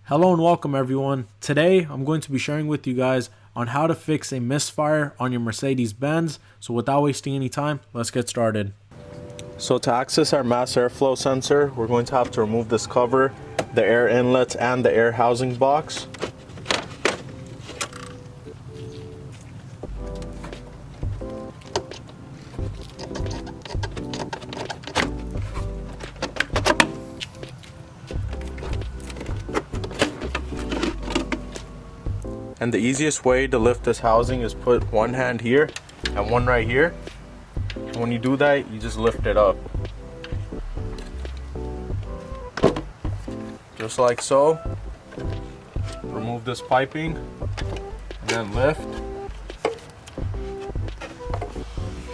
Hello and welcome everyone. Today I'm going to be sharing with you guys on how to fix a misfire on your Mercedes-Benz. So without wasting any time, let's get started. So to access our mass airflow sensor, we're going to have to remove this cover, the air inlets and the air housing box. And the easiest way to lift this housing is put one hand here and one right here. And when you do that, you just lift it up. Just like so. Remove this piping and then lift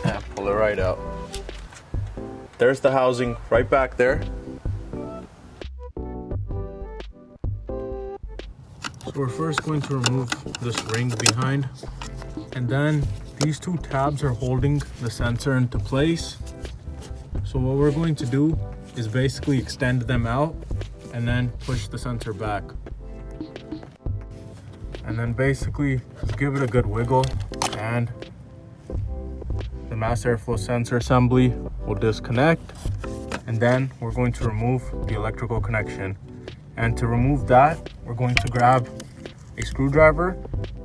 and pull it right out. There's the housing right back there. So we're first going to remove this ring behind, and then these two tabs are holding the sensor into place. So what we're going to do is basically extend them out and then push the sensor back. And then basically just give it a good wiggle and the mass airflow sensor assembly will disconnect, and then we're going to remove the electrical connection. And to remove that, we're going to grab a screwdriver.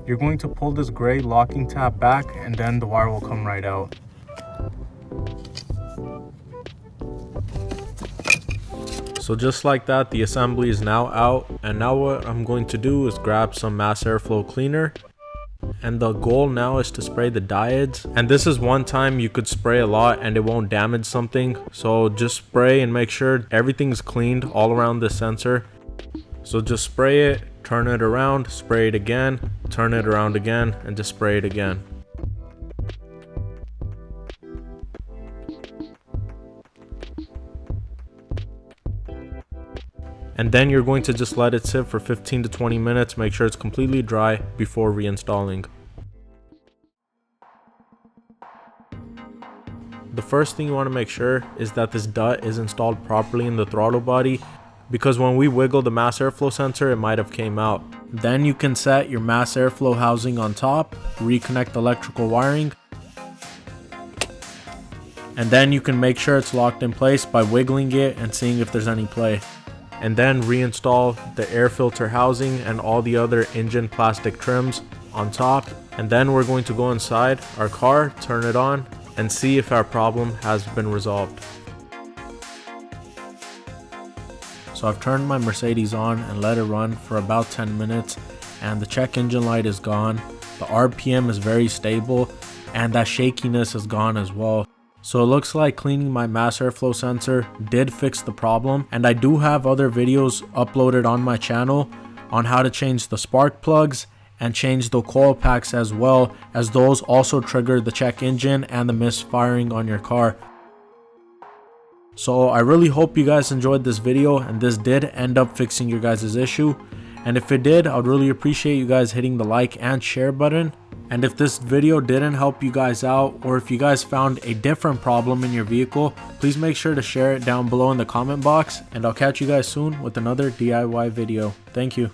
You're going to pull this gray locking tab back and then the wire will come right out. So just like that, the assembly is now out, and now what I'm going to do is grab some mass airflow cleaner, and the goal now is to spray the diodes. And this is one time you could spray a lot and it won't damage something, so just spray and make sure everything's cleaned all around the sensor. So just spray it, turn it around, spray it again, turn it around again, and just spray it again. And then you're going to just let it sit for 15 to 20 minutes, make sure it's completely dry before reinstalling. The first thing you want to make sure is that this DUT is installed properly in the throttle body, because when we wiggle the mass airflow sensor, it might have came out. Then you can set your mass airflow housing on top, reconnect electrical wiring, and then you can make sure it's locked in place by wiggling it and seeing if there's any play. And then reinstall the air filter housing and all the other engine plastic trims on top. And then we're going to go inside our car, turn it on, and see if our problem has been resolved. So I've turned my Mercedes on and let it run for about 10 minutes, and the check engine light is gone. The RPM is very stable and that shakiness is gone as well. So it looks like cleaning my mass airflow sensor did fix the problem, and I do have other videos uploaded on my channel on how to change the spark plugs and change the coil packs, as well as those also trigger the check engine and the misfiring on your car. So I really hope you guys enjoyed this video and this did end up fixing your guys' issue. And if it did, I would really appreciate you guys hitting the like and share button. And if this video didn't help you guys out, or if you guys found a different problem in your vehicle, please make sure to share it down below in the comment box, and I'll catch you guys soon with another DIY video. Thank you.